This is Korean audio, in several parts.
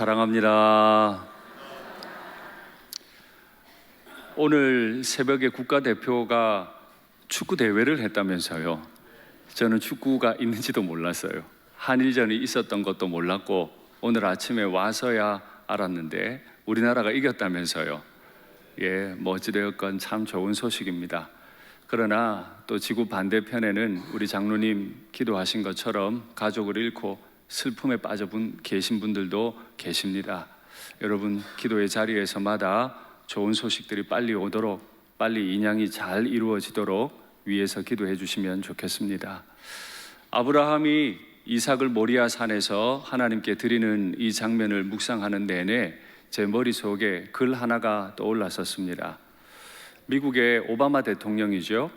사랑합니다. 오늘 새벽에 국가대표가 축구 대회를 했다면서요. 저는 축구가 있는지도 몰랐어요. 한일전이 있었던 것도 몰랐고 오늘 아침에 와서야 알았는데 우리나라가 이겼다면서요. 어찌되었건 참 좋은 소식입니다. 그러나 또 지구 반대편에는 우리 장로님 기도하신 것처럼 가족을 잃고 슬픔에 빠져 계신 분들도 계십니다. 여러분 기도의 자리에서마다 좋은 소식들이 빨리 오도록, 빨리 인양이 잘 이루어지도록 위에서 기도해 주시면 좋겠습니다. 아브라함이 이삭을 모리아 산에서 하나님께 드리는 이 장면을 묵상하는 내내 제 머릿속에 글 하나가 떠올랐었습니다. 미국의 오바마 대통령이죠.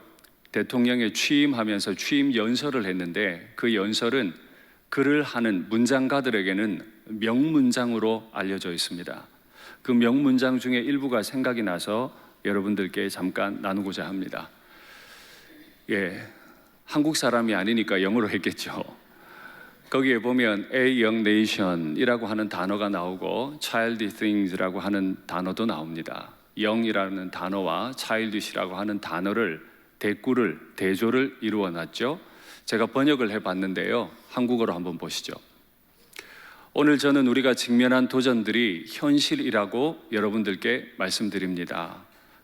대통령에 취임하면서 취임 연설을 했는데 그 연설은 글을 하는 문장가들에게는 명문장으로 알려져 있습니다. 그 명문장 중에 일부가 생각이 나서 여러분들께 잠깐 나누고자 합니다. 한국 사람이 아니니까 영어로 했겠죠. 거기에 보면 A young nation이라고 하는 단어가 나오고 child things라고 하는 단어도 나옵니다. young이라는 단어와 childish라고 하는 단어를 대조를 이루어 놨죠. 제가 번역을 해봤는데요. 한국어로 한번 보시죠. 오늘 저는 우리가 직면한 도전들이 현실이라고 여러분들께 말씀드립니다.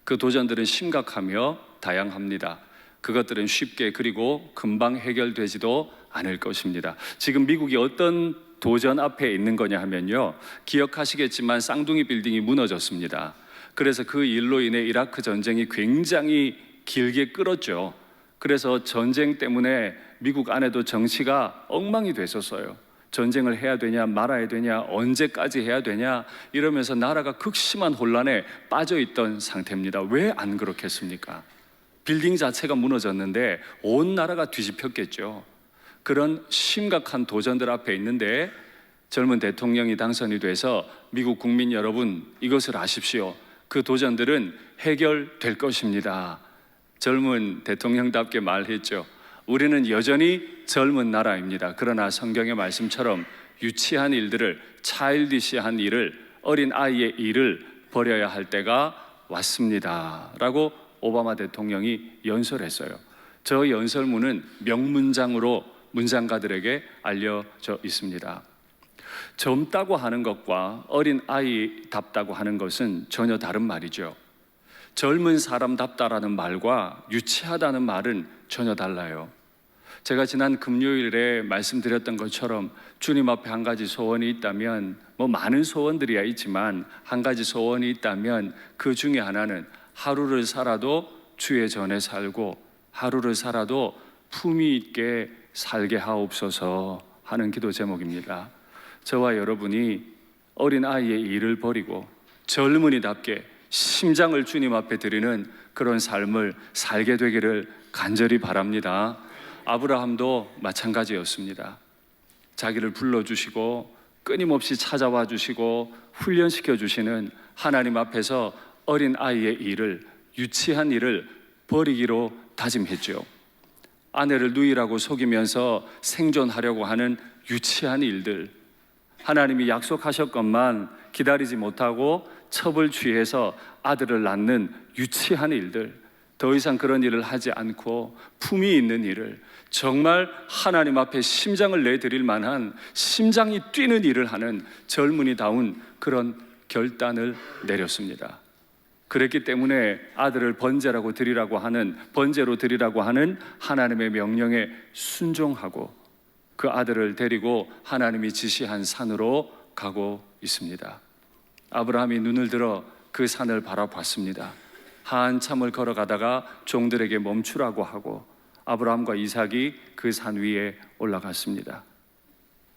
그 도전들은 심각하며 다양합니다. 그것들은 쉽게 그리고 금방 해결되지도 않을 것입니다. 지금 미국이 어떤 도전 앞에 있는 거냐 하면요, 기억하시겠지만 쌍둥이 빌딩이 무너졌습니다. 그래서 그 일로 인해 이라크 전쟁이 굉장히 길게 끌었죠. 그래서 전쟁 때문에 미국 안에도 정치가 엉망이 됐었어요. 전쟁을 해야 되냐 말아야 되냐 언제까지 해야 되냐 이러면서 나라가 극심한 혼란에 빠져있던 상태입니다. 왜 안 그렇겠습니까? 빌딩 자체가 무너졌는데 온 나라가 뒤집혔겠죠. 그런 심각한 도전들 앞에 있는데 젊은 대통령이 당선이 돼서 미국 국민 여러분 이것을 아십시오. 그 도전들은 해결될 것입니다. 젊은 대통령답게 말했죠. 우리는 여전히 젊은 나라입니다. 그러나 성경의 말씀처럼 유치한 일들을, 차일디시한 일을, 어린 아이의 일을 버려야 할 때가 왔습니다 라고 오바마 대통령이 연설했어요. 저 연설문은 명문장으로 문장가들에게 알려져 있습니다. 젊다고 하는 것과 어린 아이답다고 하는 것은 전혀 다른 말이죠. 젊은 사람답다라는 말과 유치하다는 말은 전혀 달라요. 제가 지난 금요일에 말씀드렸던 것처럼 주님 앞에 한 가지 소원이 있다면, 많은 소원들이야 있지만 한 가지 소원이 있다면 그 중에 하나는 하루를 살아도 주의 전에 살고 하루를 살아도 품위 있게 살게 하옵소서 하는 기도 제목입니다. 저와 여러분이 어린 아이의 일을 버리고 젊은이답게 심장을 주님 앞에 드리는 그런 삶을 살게 되기를 간절히 바랍니다. 아브라함도 마찬가지였습니다. 자기를 불러주시고 끊임없이 찾아와 주시고 훈련시켜 주시는 하나님 앞에서 어린 아이의 일을, 유치한 일을 버리기로 다짐했죠. 아내를 누이라고 속이면서 생존하려고 하는 유치한 일들, 하나님이 약속하셨건만 기다리지 못하고 첩을 취해서 아들을 낳는 유치한 일들, 더 이상 그런 일을 하지 않고 품위 있는 일을, 정말 하나님 앞에 심장을 내드릴 만한 심장이 뛰는 일을 하는 젊은이다운 그런 결단을 내렸습니다. 그랬기 때문에 아들을 번제로 드리라고 하는 하나님의 명령에 순종하고 그 아들을 데리고 하나님이 지시한 산으로 가고 있습니다. 아브라함이 눈을 들어 그 산을 바라봤습니다. 한참을 걸어가다가 종들에게 멈추라고 하고 아브라함과 이삭이 그 산 위에 올라갔습니다.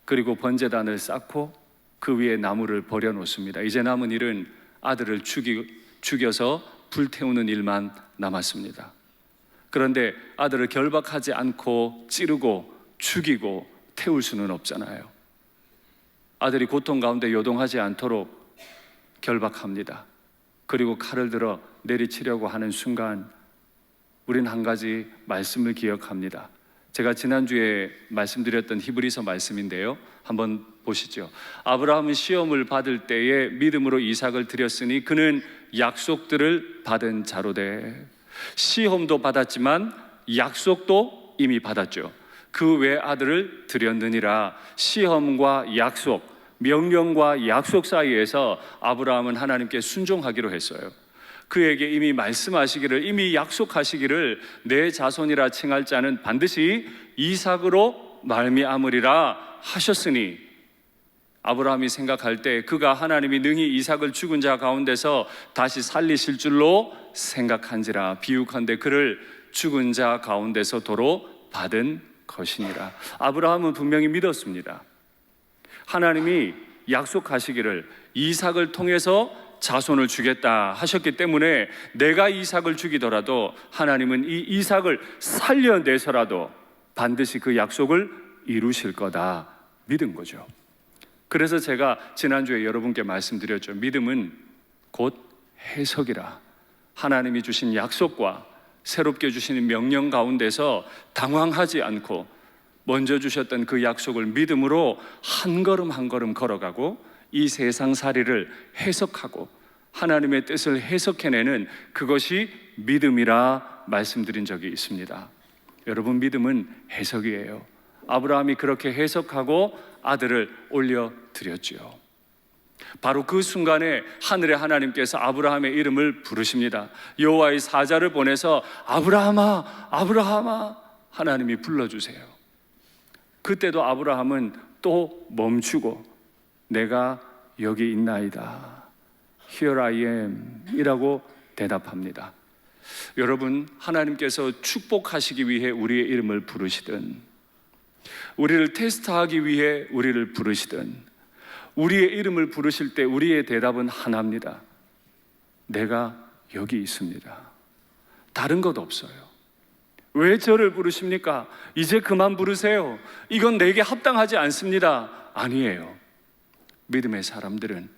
그리고 번제단을 쌓고 그 위에 나무를 버려놓습니다. 이제 남은 일은 아들을 죽여서 불태우는 일만 남았습니다. 그런데 아들을 결박하지 않고 찌르고 죽이고 태울 수는 없잖아요. 아들이 고통 가운데 요동하지 않도록 결박합니다. 그리고 칼을 들어 내리치려고 하는 순간 우린 한 가지 말씀을 기억합니다. 제가 지난주에 말씀드렸던 히브리서 말씀인데요, 한번 보시죠. 아브라함은 시험을 받을 때에 믿음으로 이삭을 드렸으니 그는 약속들을 받은 자로되. 시험도 받았지만 약속도 이미 받았죠. 그 외 아들을 드렸느니라. 시험과 약속, 명령과 약속 사이에서 아브라함은 하나님께 순종하기로 했어요. 그에게 이미 말씀하시기를, 이미 약속하시기를 내 자손이라 칭할 자는 반드시 이삭으로 말미암으리라 하셨으니, 아브라함이 생각할 때 그가 하나님이 능히 이삭을 죽은 자 가운데서 다시 살리실 줄로 생각한지라. 비유컨대 그를 죽은 자 가운데서 도로 받은 것이니라. 아브라함은 분명히 믿었습니다. 하나님이 약속하시기를 이삭을 통해서 자손을 주겠다 하셨기 때문에 내가 이삭을 죽이더라도 하나님은 이 이삭을 살려내서라도 반드시 그 약속을 이루실 거다 믿은 거죠. 그래서 제가 지난주에 여러분께 말씀드렸죠. 믿음은 곧 해석이라. 하나님이 주신 약속과 새롭게 주시는 명령 가운데서 당황하지 않고 먼저 주셨던 그 약속을 믿음으로 한 걸음 한 걸음 걸어가고 이 세상살이를 해석하고 하나님의 뜻을 해석해내는 그것이 믿음이라 말씀드린 적이 있습니다. 여러분, 믿음은 해석이에요. 아브라함이 그렇게 해석하고 아들을 올려드렸지요. 바로 그 순간에 하늘의 하나님께서 아브라함의 이름을 부르십니다. 여호와의 사자를 보내서 아브라함아, 아브라함아 하나님이 불러주세요. 그때도 아브라함은 또 멈추고 내가 여기 있나이다, Here I am 이라고 대답합니다. 여러분, 하나님께서 축복하시기 위해 우리의 이름을 부르시든, 우리를 테스트하기 위해 우리를 부르시든, 우리의 이름을 부르실 때 우리의 대답은 하나입니다. 내가 여기 있습니다. 다른 것 없어요. 왜 저를 부르십니까? 이제 그만 부르세요. 이건 내게 합당하지 않습니다. 아니에요. 믿음의 사람들은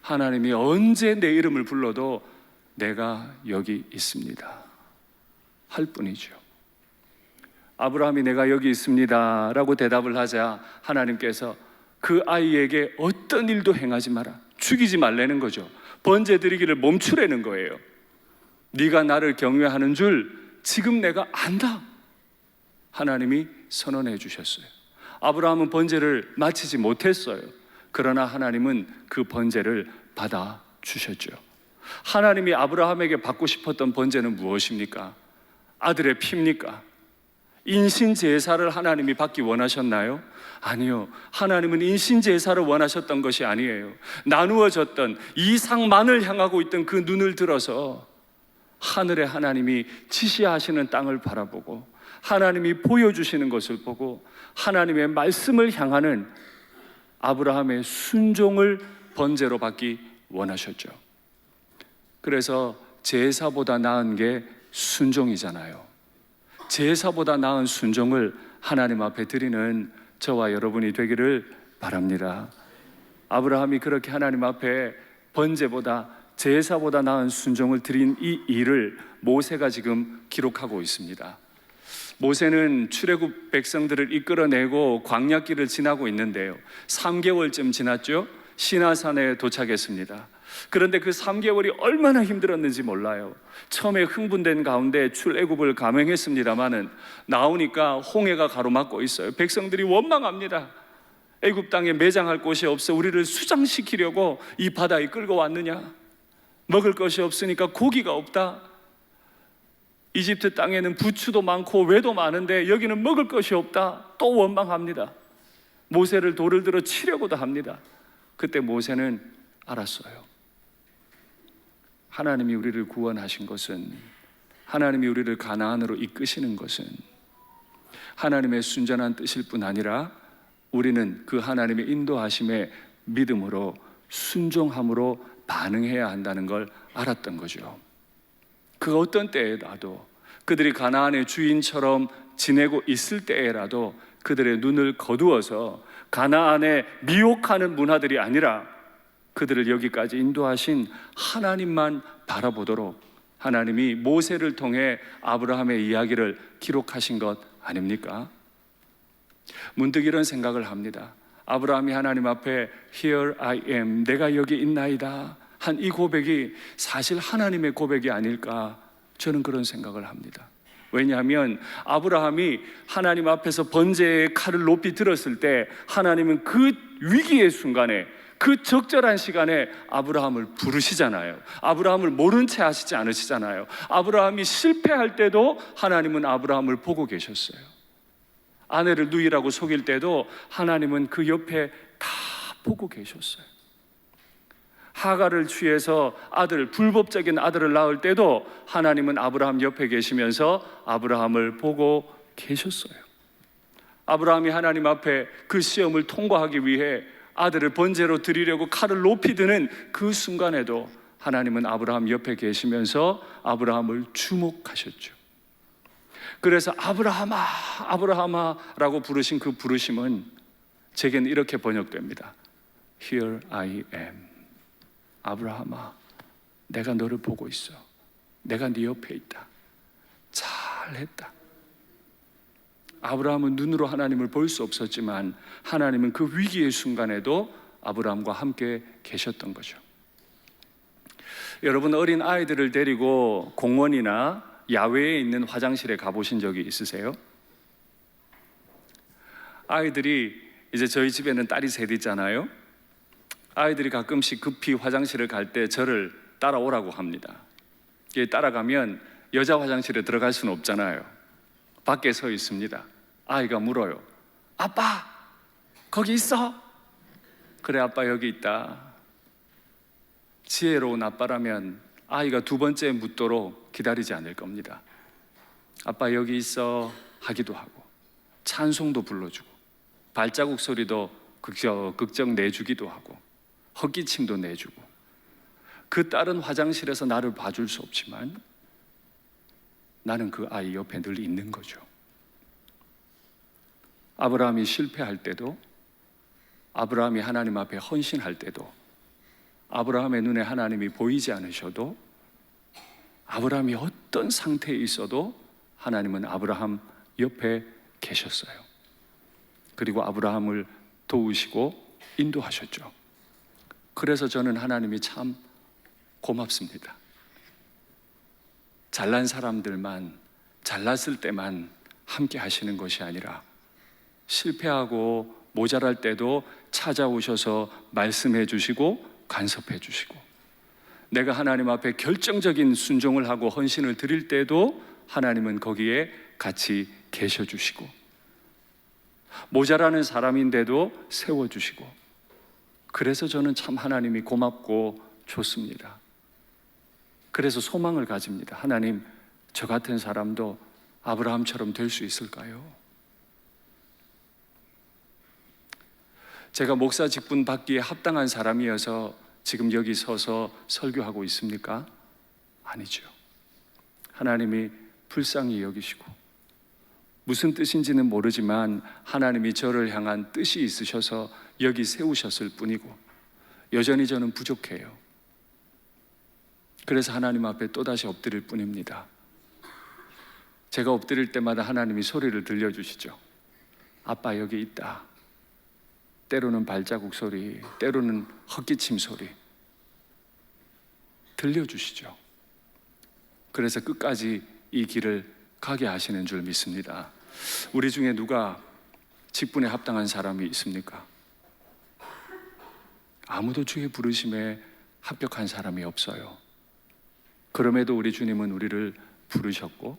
하나님이 언제 내 이름을 불러도 내가 여기 있습니다 할 뿐이죠. 아브라함이 내가 여기 있습니다 라고 대답을 하자 하나님께서 그 아이에게 어떤 일도 행하지 마라, 죽이지 말라는 거죠. 번제 드리기를 멈추라는 거예요. 네가 나를 경외하는 줄 지금 내가 안다, 하나님이 선언해 주셨어요. 아브라함은 번제를 마치지 못했어요. 그러나 하나님은 그 번제를 받아 주셨죠. 하나님이 아브라함에게 받고 싶었던 번제는 무엇입니까? 아들의 피입니까? 인신제사를 하나님이 받기 원하셨나요? 아니요. 하나님은 인신제사를 원하셨던 것이 아니에요. 나누어졌던 이삭만을 향하고 있던 그 눈을 들어서 하늘의 하나님이 지시하시는 땅을 바라보고 하나님이 보여주시는 것을 보고 하나님의 말씀을 향하는 아브라함의 순종을 번제로 받기 원하셨죠. 그래서 제사보다 나은 게 순종이잖아요. 제사보다 나은 순종을 하나님 앞에 드리는 저와 여러분이 되기를 바랍니다. 아브라함이 그렇게 하나님 앞에 번제보다 제사보다 나은 순종을 드린 이 일을 모세가 지금 기록하고 있습니다. 모세는 출애굽 백성들을 이끌어내고 광야길을 지나고 있는데요, 3개월쯤 지났죠. 시나산에 도착했습니다. 그런데 그 3개월이 얼마나 힘들었는지 몰라요. 처음에 흥분된 가운데 출애굽을 감행했습니다마는 나오니까 홍해가 가로막고 있어요. 백성들이 원망합니다. 애굽 땅에 매장할 곳이 없어 우리를 수장시키려고 이 바다에 끌고 왔느냐? 먹을 것이 없으니까 고기가 없다. 이집트 땅에는 부추도 많고 외도 많은데 여기는 먹을 것이 없다. 또 원망합니다. 모세를 돌을 들어 치려고도 합니다. 그때 모세는 알았어요. 하나님이 우리를 구원하신 것은, 하나님이 우리를 가나안으로 이끄시는 것은 하나님의 순전한 뜻일 뿐 아니라 우리는 그 하나님의 인도하심에 믿음으로 순종함으로 반응해야 한다는 걸 알았던 거죠. 그 어떤 때에라도, 그들이 가나안의 주인처럼 지내고 있을 때에라도 그들의 눈을 거두어서 가나안의 미혹하는 문화들이 아니라 그들을 여기까지 인도하신 하나님만 바라보도록 하나님이 모세를 통해 아브라함의 이야기를 기록하신 것 아닙니까? 문득 이런 생각을 합니다. 아브라함이 하나님 앞에 Here I am, 내가 여기 있나이다 한 이 고백이 사실 하나님의 고백이 아닐까, 저는 그런 생각을 합니다. 왜냐하면 아브라함이 하나님 앞에서 번제의 칼을 높이 들었을 때 하나님은 그 위기의 순간에, 그 적절한 시간에 아브라함을 부르시잖아요. 아브라함을 모른 채 하시지 않으시잖아요. 아브라함이 실패할 때도 하나님은 아브라함을 보고 계셨어요. 아내를 누이라고 속일 때도 하나님은 그 옆에 다 보고 계셨어요. 하가를 취해서 불법적인 아들을 낳을 때도 하나님은 아브라함 옆에 계시면서 아브라함을 보고 계셨어요. 아브라함이 하나님 앞에 그 시험을 통과하기 위해 아들을 번제로 드리려고 칼을 높이 드는 그 순간에도 하나님은 아브라함 옆에 계시면서 아브라함을 주목하셨죠. 그래서 아브라함아, 아브라함아 라고 부르신 그 부르심은 제게는 이렇게 번역됩니다. Here I am. 아브라함아, 내가 너를 보고 있어. 내가 네 옆에 있다. 잘했다. 아브라함은 눈으로 하나님을 볼 수 없었지만 하나님은 그 위기의 순간에도 아브라함과 함께 계셨던 거죠. 여러분, 어린 아이들을 데리고 공원이나 야외에 있는 화장실에 가보신 적이 있으세요? 아이들이, 이제 저희 집에는 딸이 셋 있잖아요. 아이들이 가끔씩 급히 화장실을 갈 때 저를 따라오라고 합니다. 따라가면 여자 화장실에 들어갈 수는 없잖아요. 밖에 서 있습니다. 아이가 물어요. 아빠, 거기 있어? 그래, 아빠 여기 있다. 지혜로운 아빠라면 아이가 두 번째 묻도록 기다리지 않을 겁니다. 아빠 여기 있어 하기도 하고, 찬송도 불러주고, 발자국 소리도 극적 내주기도 하고, 헛기침도 내주고. 그 딸은 화장실에서 나를 봐줄 수 없지만 나는 그 아이 옆에 늘 있는 거죠. 아브라함이 실패할 때도, 아브라함이 하나님 앞에 헌신할 때도, 아브라함의 눈에 하나님이 보이지 않으셔도, 아브라함이 어떤 상태에 있어도 하나님은 아브라함 옆에 계셨어요. 그리고 아브라함을 도우시고 인도하셨죠. 그래서 저는 하나님이 참 고맙습니다. 잘난 사람들만, 잘났을 때만 함께 하시는 것이 아니라 실패하고 모자랄 때도 찾아오셔서 말씀해 주시고 간섭해 주시고, 내가 하나님 앞에 결정적인 순종을 하고 헌신을 드릴 때도 하나님은 거기에 같이 계셔 주시고, 모자라는 사람인데도 세워주시고, 그래서 저는 참 하나님이 고맙고 좋습니다. 그래서 소망을 가집니다. 하나님, 저 같은 사람도 아브라함처럼 될 수 있을까요? 제가 목사 직분 받기에 합당한 사람이어서 지금 여기 서서 설교하고 있습니까? 아니죠. 하나님이 불쌍히 여기시고, 무슨 뜻인지는 모르지만 하나님이 저를 향한 뜻이 있으셔서 여기 세우셨을 뿐이고, 여전히 저는 부족해요. 그래서 하나님 앞에 또다시 엎드릴 뿐입니다. 제가 엎드릴 때마다 하나님이 소리를 들려주시죠. 아빠 여기 있다. 때로는 발자국 소리, 때로는 헛기침 소리 들려주시죠. 그래서 끝까지 이 길을 가게 하시는 줄 믿습니다. 우리 중에 누가 직분에 합당한 사람이 있습니까? 아무도 주의 부르심에 합격한 사람이 없어요. 그럼에도 우리 주님은 우리를 부르셨고,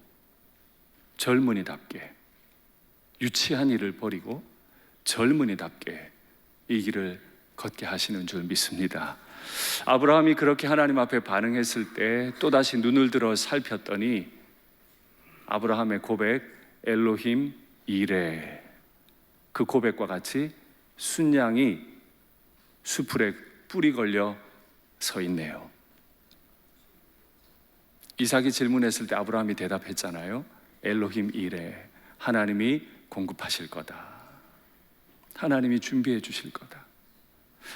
젊은이답게 유치한 일을 버리고 젊은이답게 이 길을 걷게 하시는 줄 믿습니다. 아브라함이 그렇게 하나님 앞에 반응했을 때 또다시 눈을 들어 살폈더니 아브라함의 고백, 엘로힘 이레, 그 고백과 같이 순양이 수풀에 뿔이 걸려 서 있네요. 이삭이 질문했을 때 아브라함이 대답했잖아요. 엘로힘 이레, 하나님이 공급하실 거다. 하나님이 준비해 주실 거다.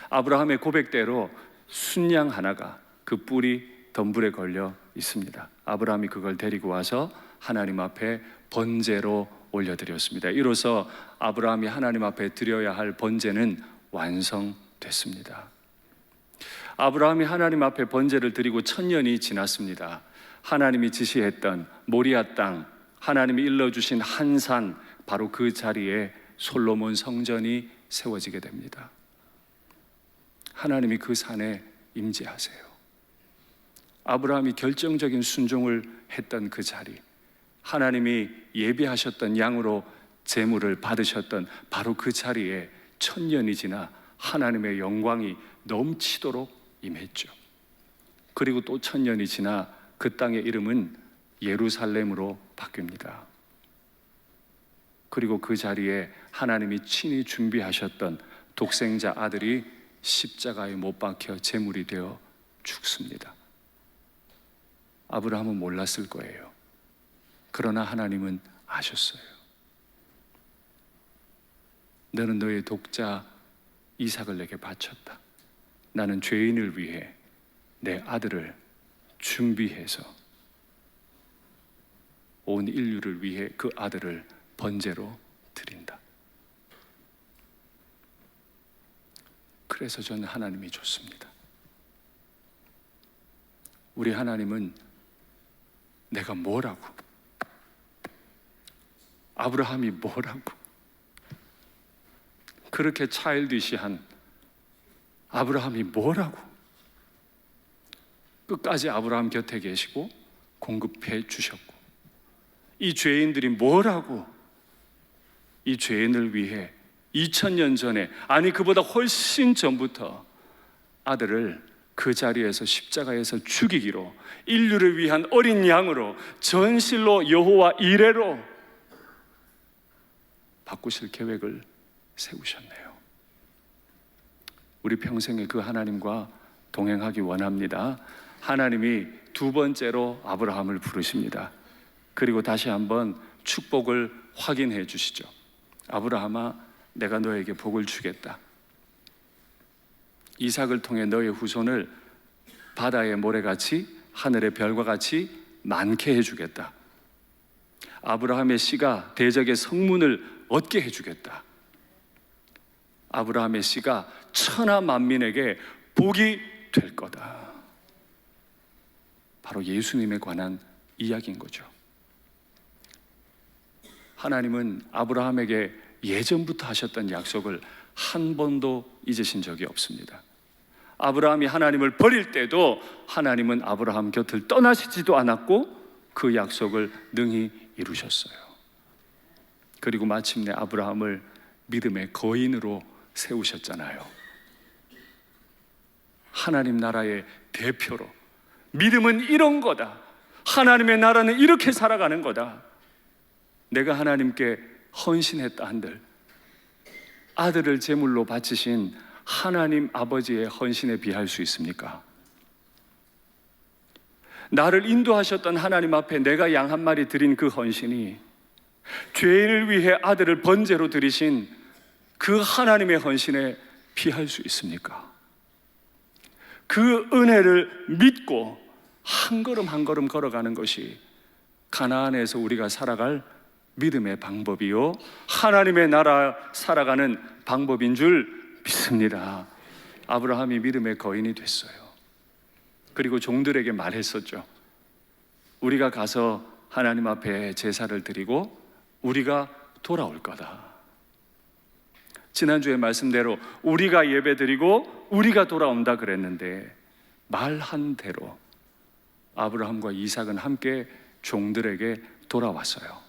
아브라함의 고백대로 순양 하나가 그 뿔이 덤불에 걸려 있습니다. 아브라함이 그걸 데리고 와서 하나님 앞에 번제로 올려드렸습니다. 이로써 아브라함이 하나님 앞에 드려야 할 번제는 완성됐습니다. 아브라함이 하나님 앞에 번제를 드리고 1000년이 지났습니다. 하나님이 지시했던 모리아 땅, 하나님이 일러주신 한 산, 바로 그 자리에 솔로몬 성전이 세워지게 됩니다. 하나님이 그 산에 임재하세요. 아브라함이 결정적인 순종을 했던 그 자리, 하나님이 예비하셨던 양으로 제물을 받으셨던 바로 그 자리에 1000년이 지나 하나님의 영광이 넘치도록 임했죠. 그리고 또 1000년이 지나 그 땅의 이름은 예루살렘으로 바뀝니다. 그리고 그 자리에 하나님이 친히 준비하셨던 독생자 아들이 십자가에 못 박혀 제물이 되어 죽습니다. 아브라함은 몰랐을 거예요. 그러나 하나님은 아셨어요. 너는 너의 독자 이삭을 내게 바쳤다. 나는 죄인을 위해 내 아들을 준비해서 온 인류를 위해 그 아들을 번제로 드린다. 그래서 저는 하나님이 좋습니다. 우리 하나님은 내가 뭐라고, 아브라함이 뭐라고, 그렇게 차일드시한 아브라함이 뭐라고 끝까지 아브라함 곁에 계시고 공급해 주셨고, 이 죄인들이 뭐라고 이 죄인을 위해 2000년 전에, 아니 그보다 훨씬 전부터 아들을 그 자리에서 십자가에서 죽이기로, 인류를 위한 어린 양으로 전실로 여호와 이레로 바꾸실 계획을 세우셨네요. 우리 평생에 그 하나님과 동행하기 원합니다. 하나님이 두 번째로 아브라함을 부르십니다. 그리고 다시 한번 축복을 확인해 주시죠. 아브라함아, 내가 너에게 복을 주겠다. 이삭을 통해 너의 후손을 바다의 모래같이 하늘의 별과 같이 많게 해주겠다. 아브라함의 씨가 대적의 성문을 얻게 해주겠다. 아브라함의 씨가 천하 만민에게 복이 될 거다. 바로 예수님에 관한 이야기인 거죠. 하나님은 아브라함에게 예전부터 하셨던 약속을 한 번도 잊으신 적이 없습니다. 아브라함이 하나님을 버릴 때도 하나님은 아브라함 곁을 떠나시지도 않았고 그 약속을 능히 이루셨어요. 그리고 마침내 아브라함을 믿음의 거인으로 세우셨잖아요. 하나님 나라의 대표로. 믿음은 이런 거다. 하나님의 나라는 이렇게 살아가는 거다. 내가 하나님께 헌신했다 한들 아들을 제물로 바치신 하나님 아버지의 헌신에 비할 수 있습니까? 나를 인도하셨던 하나님 앞에 내가 양 한 마리 드린 그 헌신이 죄인을 위해 아들을 번제로 드리신 그 하나님의 헌신에 비할 수 있습니까? 그 은혜를 믿고 한 걸음 한 걸음 걸어가는 것이 가나안에서 우리가 살아갈 믿음의 방법이요, 하나님의 나라 살아가는 방법인 줄 믿습니다. 아브라함이 믿음의 거인이 됐어요. 그리고 종들에게 말했었죠. 우리가 가서 하나님 앞에 제사를 드리고 우리가 돌아올 거다. 지난주에 말씀대로 우리가 예배 드리고 우리가 돌아온다 그랬는데 말한 대로 아브라함과 이삭은 함께 종들에게 돌아왔어요.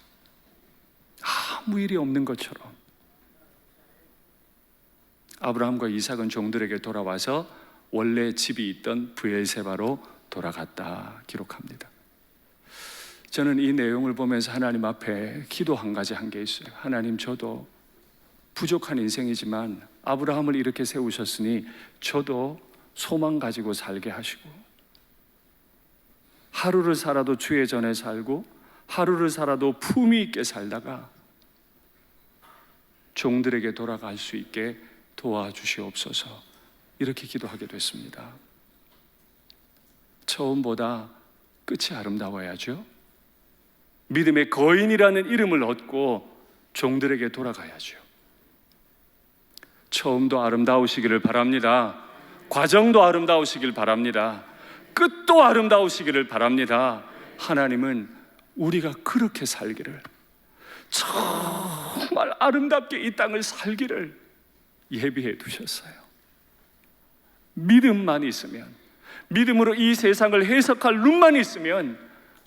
아무 일이 없는 것처럼 아브라함과 이삭은 종들에게 돌아와서 원래 집이 있던 브엘세바로 돌아갔다 기록합니다. 저는 이 내용을 보면서 하나님 앞에 기도 한 가지 한 게 있어요. 하나님, 저도 부족한 인생이지만 아브라함을 이렇게 세우셨으니 저도 소망 가지고 살게 하시고, 하루를 살아도 주의 전에 살고 하루를 살아도 품위 있게 살다가 종들에게 돌아갈 수 있게 도와주시옵소서, 이렇게 기도하게 됐습니다. 처음보다 끝이 아름다워야죠. 믿음의 거인이라는 이름을 얻고 종들에게 돌아가야죠. 처음도 아름다우시기를 바랍니다. 과정도 아름다우시길 바랍니다. 끝도 아름다우시기를 바랍니다. 하나님은 우리가 그렇게 살기를, 정말 아름답게 이 땅을 살기를 예비해 두셨어요. 믿음만 있으면, 믿음으로 이 세상을 해석할 눈만 있으면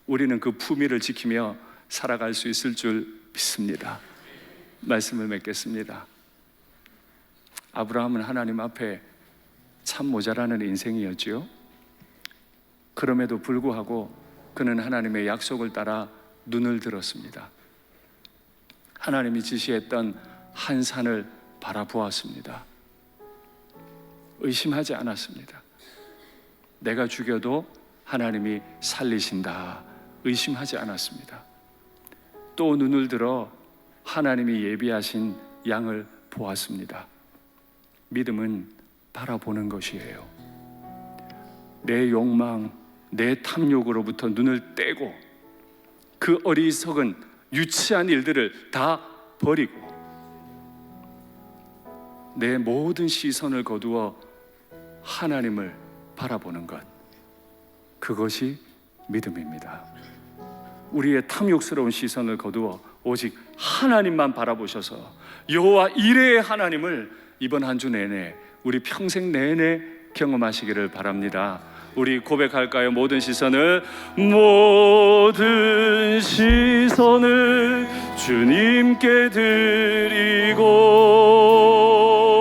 우리는 그 품위를 지키며 살아갈 수 있을 줄 믿습니다. 말씀을 맺겠습니다. 아브라함은 하나님 앞에 참 모자라는 인생이었지요. 그럼에도 불구하고 그는 하나님의 약속을 따라 눈을 들었습니다. 하나님이 지시했던 한 산을 바라보았습니다. 의심하지 않았습니다. 내가 죽여도 하나님이 살리신다, 의심하지 않았습니다. 또 눈을 들어 하나님이 예비하신 양을 보았습니다. 믿음은 바라보는 것이에요. 내 욕망, 내 탐욕으로부터 눈을 떼고 그 어리석은 유치한 일들을 다 버리고 내 모든 시선을 거두어 하나님을 바라보는 것, 그것이 믿음입니다. 우리의 탐욕스러운 시선을 거두어 오직 하나님만 바라보셔서 여호와 이레의 하나님을 이번 한 주 내내, 우리 평생 내내 경험하시기를 바랍니다. 우리 고백할까요? 모든 시선을 주님께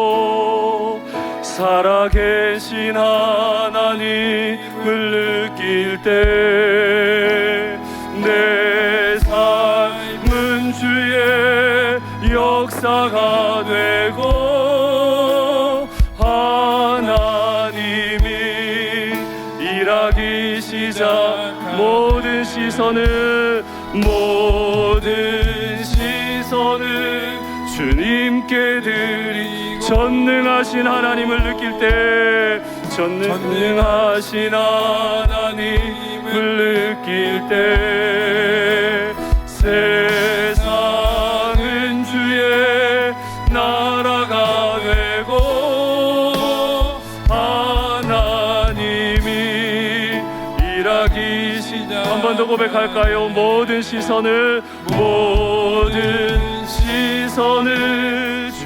드리고 살아계신 하나님을 느낄 때 내 삶은 주의 역사가 되고 하나님이 일하기 시작 모든 시선을 주님께 드리 전능하신 하나님을 느낄 때 전능하신 하나님을 느낄 때 세상은 주의 나라가 되고 하나님이 일하기 시작. 한 번 더 고백할까요? 모든 시선을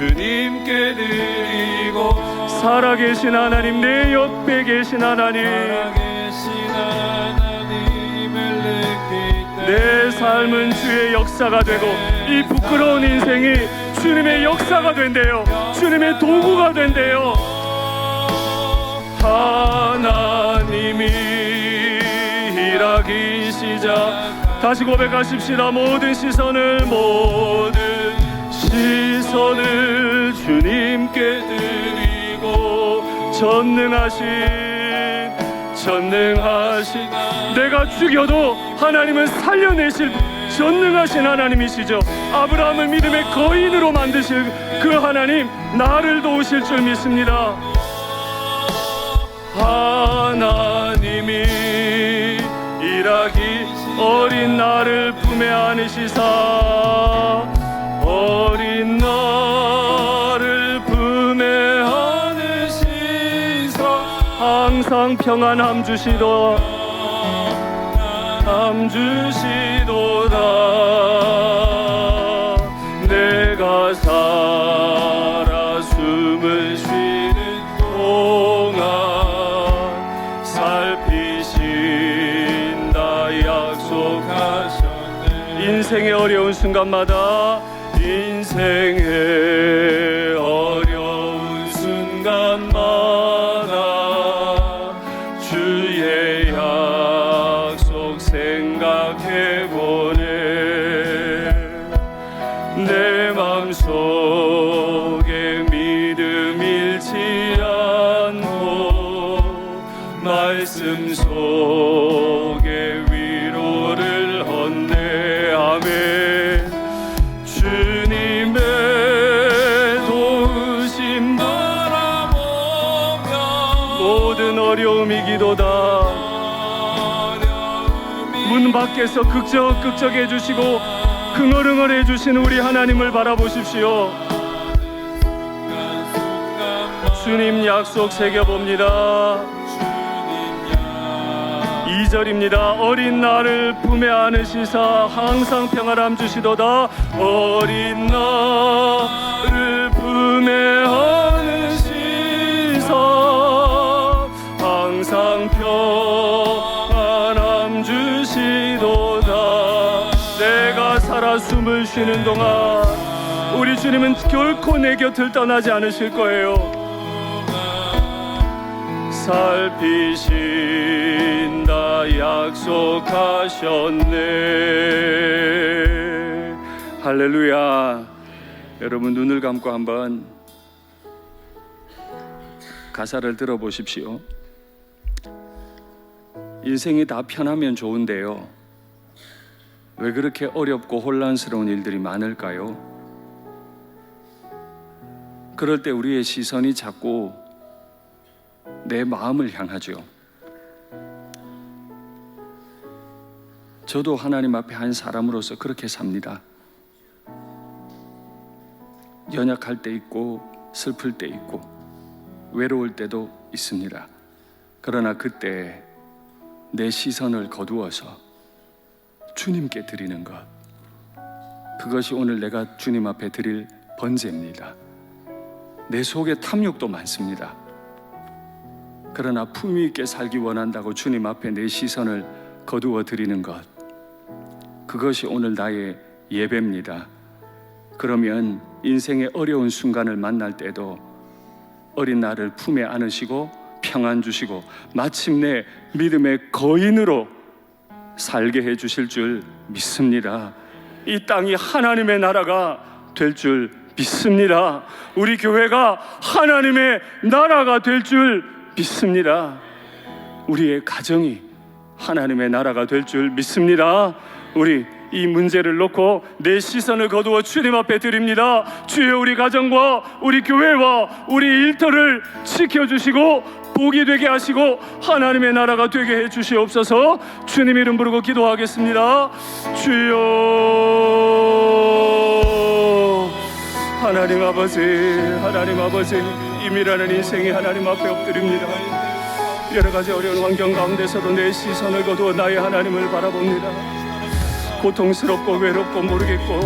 주님께 드리고 살아계신 하나님, 내 옆에 계신 하나님, 내 삶은 주의 역사가 되고 이 부끄러운 인생이 주님의 역사가 된대요. 주님의 도구가 된대요. 하나님이 일하기 시작. 다시 고백하십시다. 모든 시선을 주님께 드리고 전능하신 내가 죽여도 하나님은 살려내실 전능하신 하나님이시죠. 아브라함을 믿음의 거인으로 만드실 그 하나님, 나를 도우실 줄 믿습니다. 하나님이 일하기 어린 나를 품에 안으시사 어린 나를 품에 안으시사 항상 평안함 주시도다 내가 살아 숨을 쉬는 동안 살피신다 약속하셨네. 인생의 어려운 순간마다 인생의 어려운 순간마다 주의 약속 생각해보네. 내 맘속에 믿음 잃지 않고 말씀 속에 위로를 얻네. 아멘. 주님의 도우심 바라보며 모든 어려움이 기도다. 문 밖에서 극적해 주시고 흥얼흥얼해 주시는 우리 하나님을 바라보십시오. 주님 약속 새겨봅니다. 2절입니다. 어린 나를 품에 안으시사 항상 평안함 주시도다. 어린 나를 품에 안으시사 항상 평안함 주시도다. 내가 살아 숨을 쉬는 동안 우리 주님은 결코 내 곁을 떠나지 않으실 거예요. 살피신다 약속하셨네. 할렐루야. 여러분 눈을 감고 한번 가사를 들어보십시오. 인생이 다 편하면 좋은데요, 왜 그렇게 어렵고 혼란스러운 일들이 많을까요? 그럴 때 우리의 시선이 자꾸 내 마음을 향하죠. 저도 하나님 앞에 한 사람으로서 그렇게 삽니다. 연약할 때 있고 슬플 때 있고 외로울 때도 있습니다. 그러나 그때 내 시선을 거두어서 주님께 드리는 것, 그것이 오늘 내가 주님 앞에 드릴 번제입니다. 내 속에 탐욕도 많습니다. 그러나 품위 있게 살기 원한다고 주님 앞에 내 시선을 거두어 드리는 것, 그것이 오늘 나의 예배입니다. 그러면 인생의 어려운 순간을 만날 때도 어린 나를 품에 안으시고 평안 주시고 마침내 믿음의 거인으로 살게 해 주실 줄 믿습니다. 이 땅이 하나님의 나라가 될 줄 믿습니다. 우리 교회가 하나님의 나라가 될 줄 믿습니다. 우리의 가정이 하나님의 나라가 될 줄 믿습니다. 우리 이 문제를 놓고 내 시선을 거두어 주님 앞에 드립니다. 주여, 우리 가정과 우리 교회와 우리 일터를 지켜주시고 복이 되게 하시고 하나님의 나라가 되게 해 주시옵소서. 주님 이름 부르고 기도하겠습니다. 주여, 하나님 아버지, 하나님 아버지, 임이라는 인생이 하나님 앞에 엎드립니다. 여러 가지 어려운 환경 가운데서도 내 시선을 거두어 나의 하나님을 바라봅니다. 고통스럽고 외롭고 모르겠고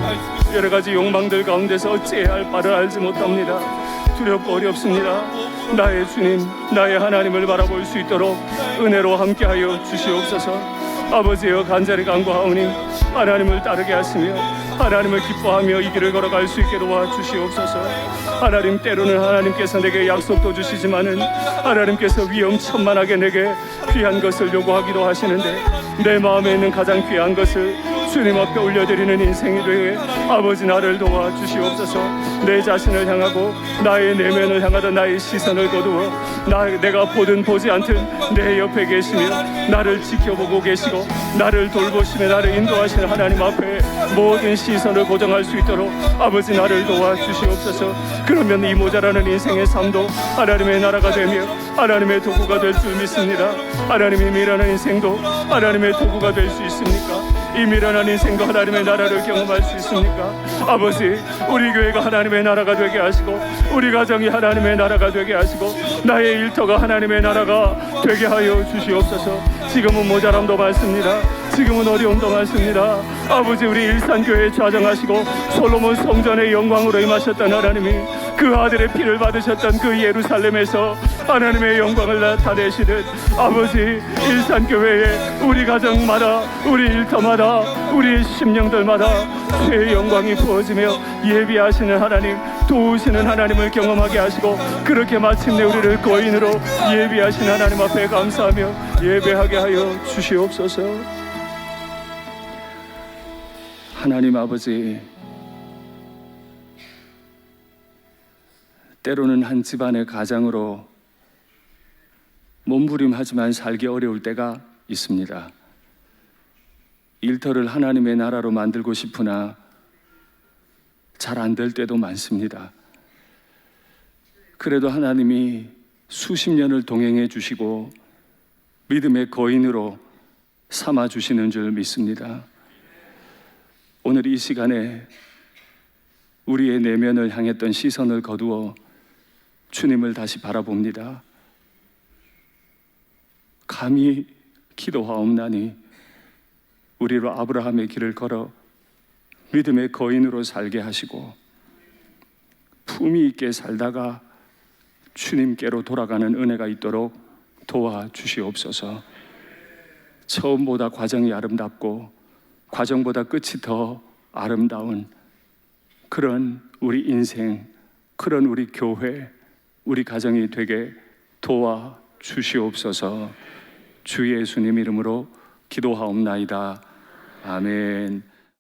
여러 가지 욕망들 가운데서 어찌해야 할 바를 알지 못합니다. 두렵고 어렵습니다. 나의 주님, 나의 하나님을 바라볼 수 있도록 은혜로 함께하여 주시옵소서. 아버지여, 간절히 간구하오니 하나님을 따르게 하시며 하나님을 기뻐하며 이 길을 걸어갈 수 있게 도와주시옵소서. 하나님, 때로는 하나님께서 내게 약속도 주시지만은 하나님께서 위험천만하게 내게 귀한 것을 요구하기도 하시는데 내 마음에 있는 가장 귀한 것을 주님 앞에 올려드리는 인생이 되게 아버지 나를 도와주시옵소서. 내 자신을 향하고 나의 내면을 향하던 나의 시선을 거두어 내가 보든 보지 않든 내 옆에 계시며 나를 지켜보고 계시고 나를 돌보시며 나를 인도하시는 하나님 앞에 모든 시선을 고정할 수 있도록 아버지 나를 도와주시옵소서. 그러면 이 모자라는 인생의 삶도 하나님의 나라가 되며 하나님의 도구가 될 줄 믿습니다. 하나님이 미련한 인생도 하나님의 도구가 될 수 있습니까? 이 미련한 인생도 하나님의 나라를 경험할 수 있습니까? 아버지, 우리 교회가 하나님의 나라가 되게 하시고 우리 가정이 하나님의 나라가 되게 하시고 나의 일터가 하나님의 나라가 되게 하여 주시옵소서. 지금은 모자람도 많습니다. 지금은 어려움도 많습니다. 아버지, 우리 일산교회에 좌정하시고 솔로몬 성전의 영광으로 임하셨던 하나님이 그 아들의 피를 받으셨던 그 예루살렘에서 하나님의 영광을 나타내시듯 아버지, 일산교회에 우리 가정마다 우리 일터마다 우리 심령들마다 주의 영광이 부어지며 예비하시는 하나님, 도우시는 하나님을 경험하게 하시고 그렇게 마침내 우리를 거인으로 예비하신 하나님 앞에 감사하며 예배하게 하여 주시옵소서. 하나님 아버지, 때로는 한 집안의 가장으로 몸부림하지만 살기 어려울 때가 있습니다. 일터를 하나님의 나라로 만들고 싶으나 잘 안 될 때도 많습니다. 그래도 하나님이 수십 년을 동행해 주시고 믿음의 거인으로 삼아 주시는 줄 믿습니다. 오늘 이 시간에 우리의 내면을 향했던 시선을 거두어 주님을 다시 바라봅니다. 감히 기도하옵나니 우리로 아브라함의 길을 걸어 믿음의 거인으로 살게 하시고 품위 있게 살다가 주님께로 돌아가는 은혜가 있도록 도와주시옵소서. 처음보다 과정이 아름답고 과정보다 끝이 더 아름다운 그런 우리 인생, 그런 우리 교회, 우리 가정이 되게 도와주시옵소서. 주 예수님 이름으로 기도하옵나이다. 아멘.